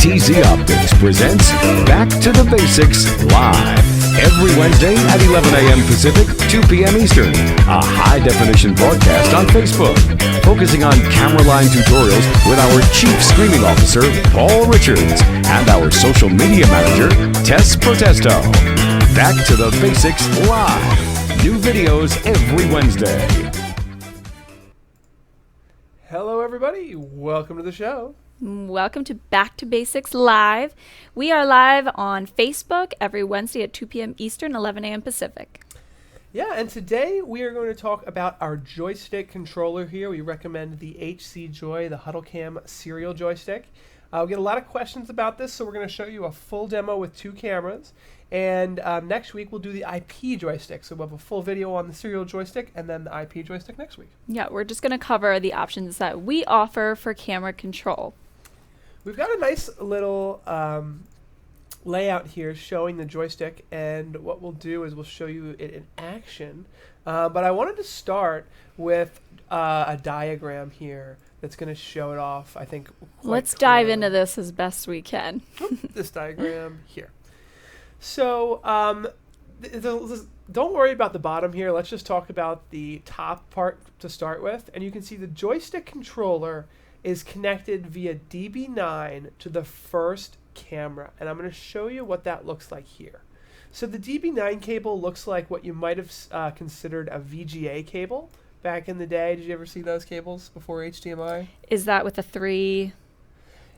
PTZOptics presents Back to the Basics Live. Every Wednesday at 11 a.m. Pacific, 2 p.m. Eastern. A high-definition broadcast on Facebook. Focusing on camera line tutorials with our Chief Screening Officer, Paul Richards, and our Social Media Manager, Tess Protesto. Back to the Basics Live. New videos every Wednesday. Hello, everybody. Welcome to the show. Welcome to Back to Basics Live. We are live on Facebook every Wednesday at 2 p.m. Eastern, 11 a.m. Pacific. Yeah, and today we are going to talk about our joystick controller here. We recommend the HC Joy, the HuddleCam serial joystick. We get a lot of questions about this, so we're going to show you a full demo with 2 cameras. And next week we'll do the IP joystick. So we'll have a full video on the serial joystick and then the IP joystick next week. Yeah, we're just going to cover the options that we offer for camera control. We've got a nice little layout here showing the joystick, and what we'll do is we'll show you it in action. But I wanted to start with a diagram here that's going to show it off, I think. Let's dive into this as best we can. This diagram here. So don't worry about the bottom here. Let's just talk about the top part to start with. And you can see the joystick controller is connected via DB9 to the first camera. And I'm going to show you what that looks like here. So the DB9 cable looks like what you might have considered a VGA cable back in the day. Did you ever see those cables before HDMI? Is that with the 3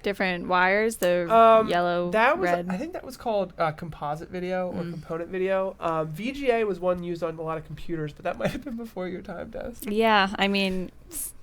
different wires, the yellow, red? I think that was called composite video or component video. VGA was one used on a lot of computers, but that might have been before your time, Des. Yeah, I mean,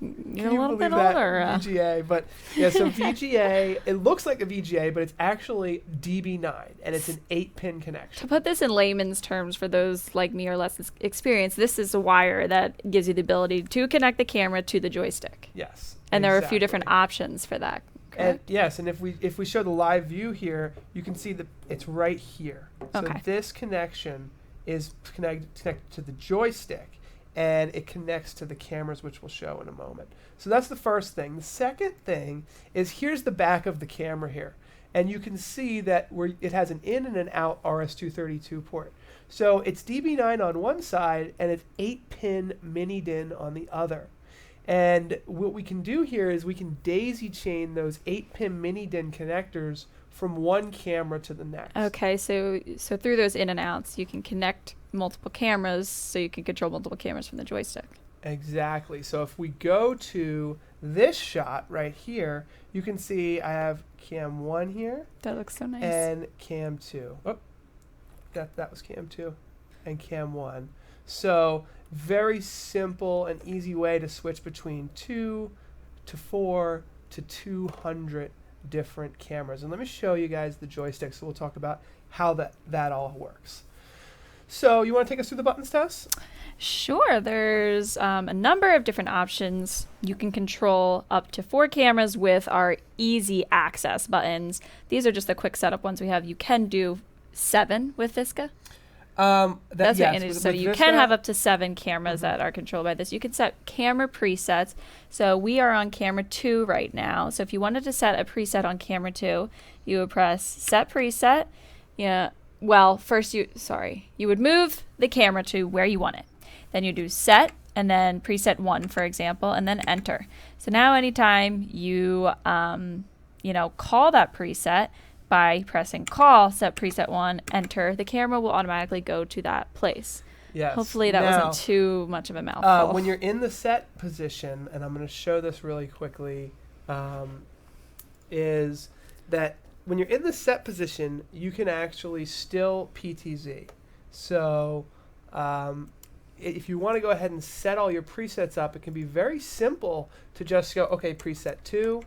you're a little bit older. VGA, but yeah, so VGA, it looks like a VGA, but it's actually DB9, and it's an 8-pin connection. To put this in layman's terms for those like me or less experienced, this is a wire that gives you the ability to connect the camera to the joystick. Yes. And there are a few different options for that. And yes, and if we show the live view here, you can see that it's right here. Okay. So this connection is connected to the joystick, and it connects to the cameras, which we'll show in a moment. So that's the first thing. The second thing is here's the back of the camera here, and you can see that it has an in and an out RS-232 port. So it's DB9 on one side, and it's 8-pin mini DIN on the other. And what we can do here is we can daisy chain those 8-pin mini DIN connectors from one camera to the next. Okay, so through those in and outs, you can connect multiple cameras, so you can control multiple cameras from the joystick. Exactly. So if we go to this shot right here, you can see I have cam 1 here. That looks so nice. And cam 2. Oh, that was cam 2 and cam 1. So very simple and easy way to switch between 2 to 4 to 200 different cameras. And let me show you guys the joystick, so we'll talk about how that all works. So you want to take us through the buttons, Tess? Sure. There's a number of different options. You can control up to 4 cameras with our easy access buttons. These are just the quick setup ones we have. You can do 7 with VISCA. That's yes, so you can have up to 7 cameras that are controlled by this. You can set camera presets. So we are on camera 2 right now. So if you wanted to set a preset on camera 2, you would press set preset. Yeah. Well, first you would move the camera to where you want it. Then you do set and then preset 1, for example, and then enter. So now anytime you call that preset, by pressing call, set preset 1, enter, the camera will automatically go to that place. Yes. Hopefully that wasn't too much of a mouthful. When you're in the set position, and I'm going to show this really quickly, is that when you're in the set position, you can actually still PTZ. So if you want to go ahead and set all your presets up, it can be very simple to just go, okay, preset 2,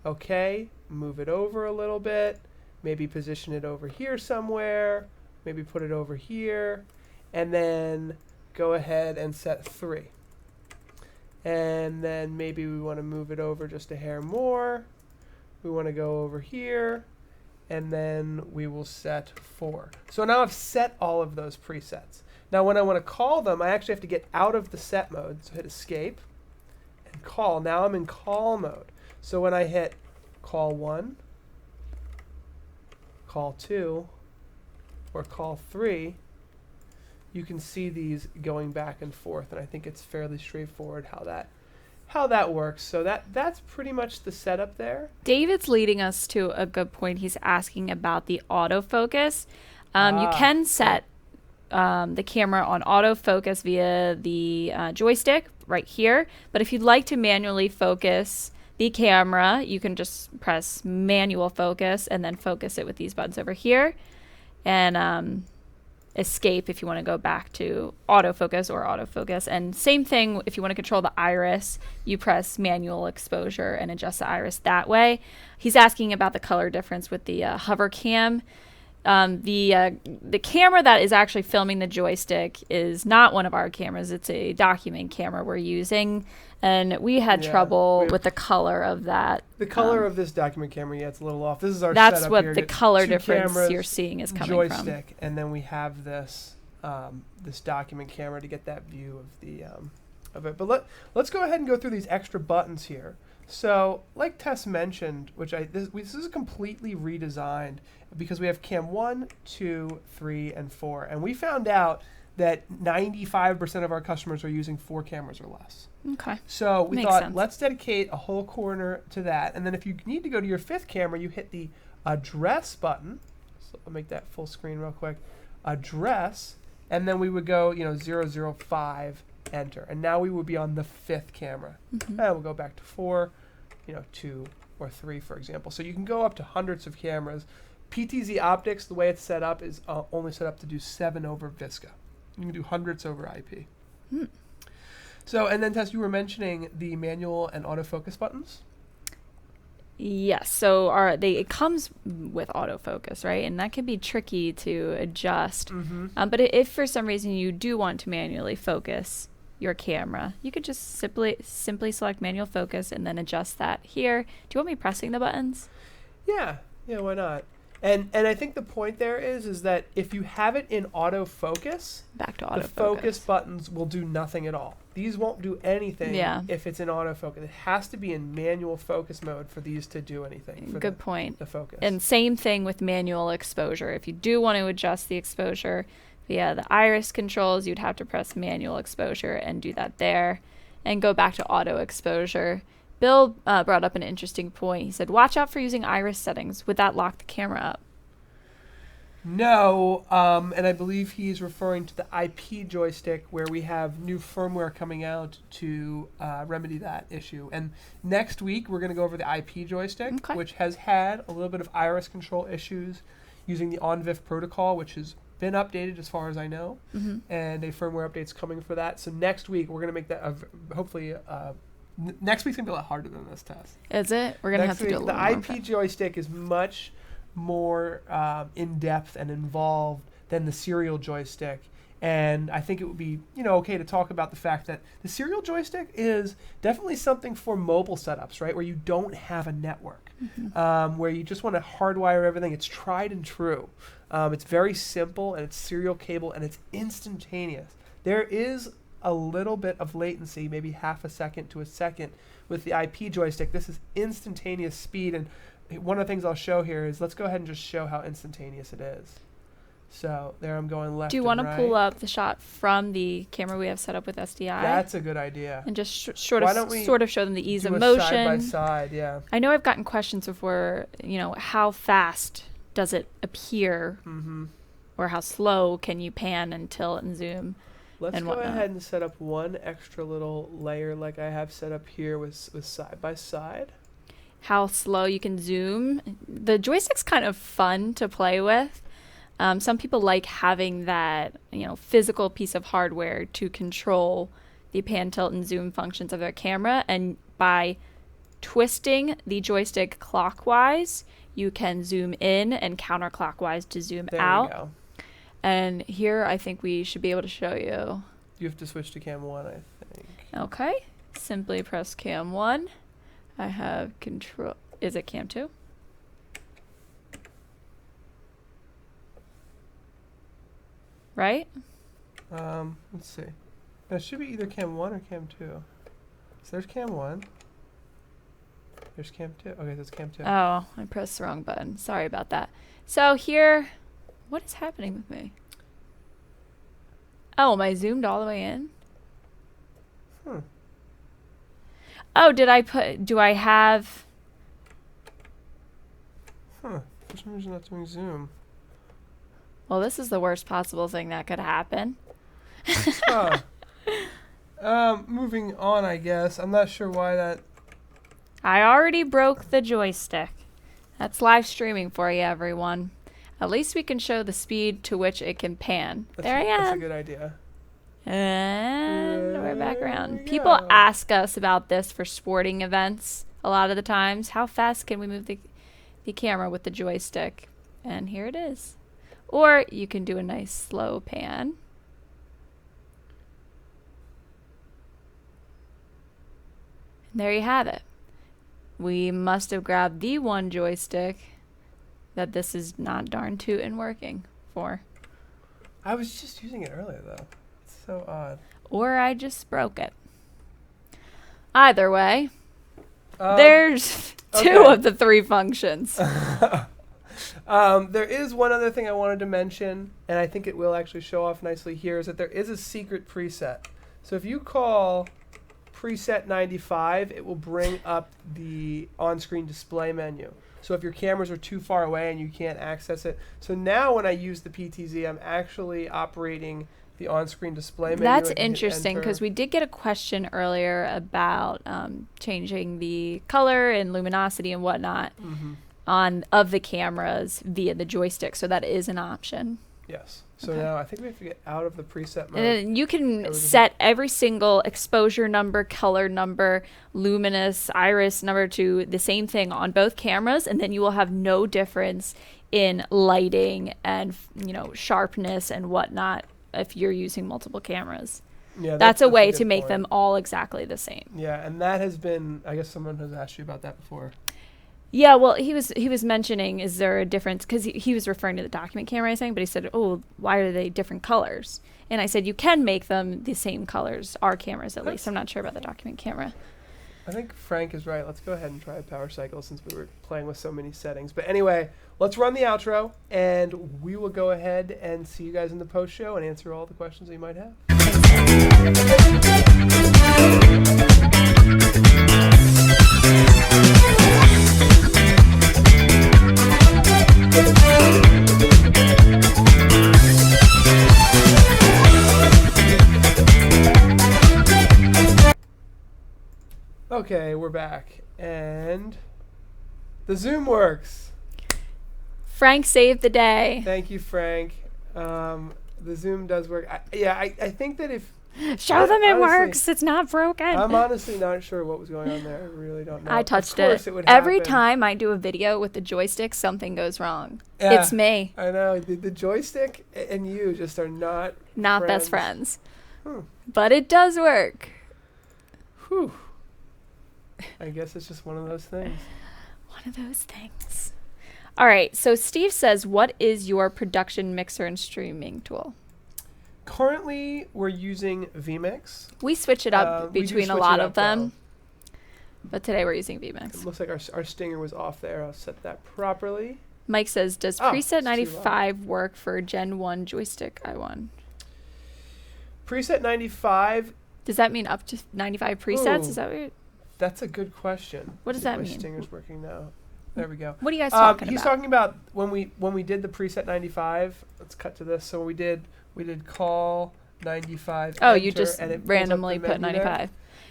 okay, move it over a little bit, maybe position it over here somewhere, maybe put it over here, and then go ahead and set 3. And then maybe we want to move it over just a hair more. We want to go over here, and then we will set 4. So now I've set all of those presets. Now when I want to call them, I actually have to get out of the set mode. So hit escape and call. Now I'm in call mode. So when I hit call 1, call 2 or call 3, you can see these going back and forth, and I think it's fairly straightforward how that works. So that's pretty much the setup there. David's leading us to a good point. He's asking about the autofocus. You can set the camera on autofocus via the joystick right here, but if you'd like to manually focus the camera, you can just press manual focus and then focus it with these buttons over here, and escape if you want to go back to autofocus. And same thing, if you want to control the iris, you press manual exposure and adjust the iris that way. He's asking about the color difference with the hover cam. The camera that is actually filming the joystick is not one of our cameras. It's a document camera we're using, and we had trouble with the color of that. The color of this document camera, it's a little off. This is our that's setup what here. the color Two difference cameras, you're seeing is coming joystick, from. and then we have this this document camera to get that view of the of it. But let's go ahead and go through these extra buttons here. So, like Tess mentioned, this is completely redesigned because we have cam 1, 2, 3, and 4, and we found out that 95% of our customers are using 4 cameras or less. Okay. So we Makes thought, sense. let's dedicate a whole corner to that. And then if you need to go to your 5th camera, you hit the address button. So I'll make that full screen real quick. Address, and then we would go, 005, enter. And now we would be on the 5th camera. And we'll go back to 4, 2 or 3, for example. So you can go up to hundreds of cameras. PTZOptics, the way it's set up, is only set up to do 7 over VISCA. You can do hundreds over IP. So, and then Tess, you were mentioning the manual and autofocus buttons. Yes. So it comes with autofocus, right? And that can be tricky to adjust. But if for some reason you do want to manually focus your camera, you could just simply select manual focus and then adjust that here. Do you want me pressing the buttons? Yeah, why not? And I think the point there is that if you have it in autofocus, Back to autofocus. the focus buttons will do nothing at all. These won't do anything if it's in autofocus. It has to be in manual focus mode for these to do anything. For Good point. The focus. And same thing with manual exposure. If you do want to adjust the exposure via the iris controls, you'd have to press manual exposure and do that there and go back to auto exposure. Bill brought up an interesting point. He said, watch out for using iris settings. Would that lock the camera up? No, and I believe he's referring to the IP joystick where we have new firmware coming out to remedy that issue. And next week, we're going to go over the IP joystick, which has had a little bit of iris control issues using the OnVIF protocol, which has been updated as far as I know, and a firmware update's coming for that. So next week, we're going to make that hopefully... next week's going to be a lot harder than this test. Is it? We're going to have to do a little more. The IP joystick is much more in-depth and involved than the serial joystick. And I think it would be, okay to talk about the fact that the serial joystick is definitely something for mobile setups, right? Where you don't have a network, where you just want to hardwire everything. It's tried and true. It's very simple, and it's serial cable, and it's instantaneous. There is a little bit of latency, maybe half a second to a second with the IP joystick. This is instantaneous speed, and one of the things I'll show here is let's go ahead and just show how instantaneous it is. So there I'm going left. Do you want to pull up the shot from the camera we have set up with SDI? That's a good idea. And just sort of show them the ease of motion. Side by side, yeah. I know I've gotten questions before, how fast does it appear, or how slow can you pan and tilt and zoom? Let's go ahead and set up one extra little layer like I have set up here with side by side. How slow you can zoom. The joystick's kind of fun to play with. Some people like having that, physical piece of hardware to control the pan, tilt, and zoom functions of their camera. And by twisting the joystick clockwise, you can zoom in and counterclockwise to zoom out. There you go. And here I think we should be able to show you. You have to switch to cam 1, I think. Okay. Simply press cam 1. I have control. Is it cam 2? Right? Let's see. It should be either cam 1 or cam 2. So there's cam 1. There's cam 2. Okay, that's cam 2. Oh, I pressed the wrong button. Sorry about that. So here, what is happening with me? Oh, am I zoomed all the way in? Oh, do I have... For some reason not doing zoom. Well, this is the worst possible thing that could happen. Moving on, I guess. I'm not sure why that... I already broke the joystick. That's live streaming for you, everyone. At least we can show the speed to which it can pan. There I am. That's a good idea. And we're back around. we People go. ask us about this for sporting events a lot of the times. How fast can we move the camera with the joystick? And here it is. Or you can do a nice slow pan. And there you have it. We must have grabbed the one joystick that this is not darn tootin' working for. I was just using it earlier, though. It's so odd. Or I just broke it. Either way, there's two of the three functions. There is one other thing I wanted to mention, and I think it will actually show off nicely here, is that there is a secret preset. So if you call preset 95, it will bring up the on-screen display menu. So if your cameras are too far away and you can't access it. So now when I use the PTZ, I'm actually operating the on-screen display menu. That's interesting because we did get a question earlier about changing the color and luminosity and whatnot of the cameras via the joystick. So that is an option. Yes. So now I think we have to get out of the preset mode. And then you can set every single exposure number, color number, luminous, iris number to the same thing on both cameras, and then you will have no difference in lighting and sharpness and whatnot if you're using multiple cameras. Yeah, that's a way to good make point. them all exactly the same. Yeah, and that has been, I guess someone has asked you about that before. Yeah, well, he was mentioning, is there a difference? Because he was referring to the document camera, I think, but he said, oh, why are they different colors? And I said, you can make them the same colors, our cameras at least. I'm not sure about the document camera. I think Frank is right. Let's go ahead and try Power Cycle since we were playing with so many settings. But anyway, let's run the outro, and we will go ahead and see you guys in the post show and answer all the questions that you might have. Okay, we're back, and the Zoom works. Frank saved the day. Thank you, Frank. The Zoom does work. I think that if... Show them it honestly, works. It's not broken. I'm honestly not sure what was going on there. I really don't know. I touched of course it. would Every happen. time I do a video with the joystick, something goes wrong. Yeah, It's me. I know. The joystick and you just are not Best friends. Hmm. But it does work. Whew. I guess it's just one of those things. One of those things. All right. So Steve says, what is your production mixer and streaming tool? Currently, we're using vMix. We switch it up we do between a switch lot it of up, them. though. But today we're using It vMix. looks like our stinger was off there. I'll set that properly. Mike says, does Oh, preset it's too 95 work for Gen 1 joystick I1? Preset 95, Does that mean up to 95 presets? Ooh. Is that what that's a good question. What does See if that my mean? stinger's working now. There we go. What are you guys talking He's about? talking about when we did the preset 95. Let's cut to this. So we did call 95. Oh, you enter, just and it pulls up randomly the put menu there. 95.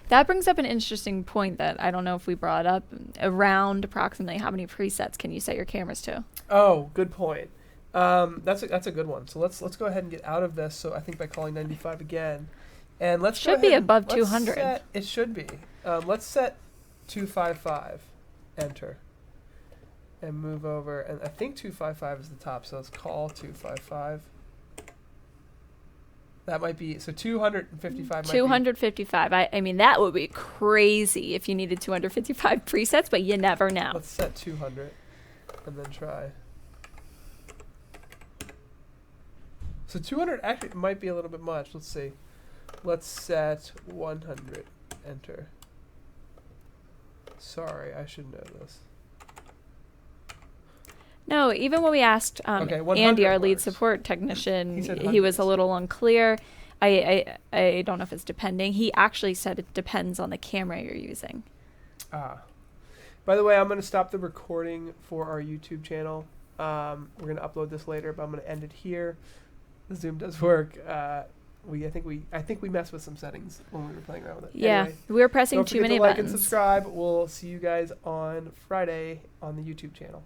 That brings up an interesting point that I don't know if we brought up. Around approximately how many presets can you set your cameras to? Oh, good point. That's a good one. So let's go ahead and get out of this. So I think by calling 95 again, and let's go Should be ahead and- above let's 200. set- it should be. Let's set 255. Enter. And move over. And I think 255 is the top. So let's call 255. That might be, so 255 might be. 255. I mean, that would be crazy if you needed 255 presets, but you never know. Let's set 200 and then try. So 200 actually might be a little bit much. Let's see. Let's set 100. Enter. Sorry, I should know this. No, even when we asked Okay, 100 Andy, our lead works. support technician, He said he was a hundreds. little unclear. I don't know if it's depending. He actually said it depends on the camera you're using. By the way, I'm going to stop the recording for our YouTube channel. We're going to upload this later, but I'm going to end it here. The Zoom does work. I think we messed with some settings when we were playing around with it. Yeah, Anyway, we were pressing don't too forget many to like buttons. and subscribe. We'll see you guys on Friday on the YouTube channel.